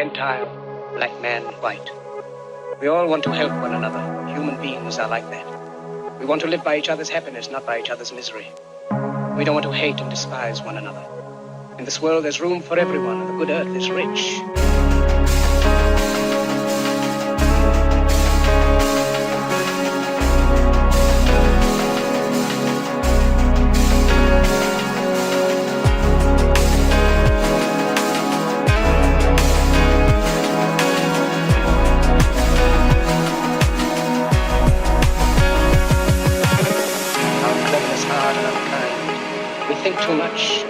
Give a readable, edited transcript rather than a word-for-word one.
Gentile, black man, white. We all want to help one another. Human beings are like that. We want to live by each other's happiness, not by each other's misery. We don't want to hate and despise one another. In this world there's room for everyone, and the good earth is rich. Our cleverness hard and unkind. We think too much.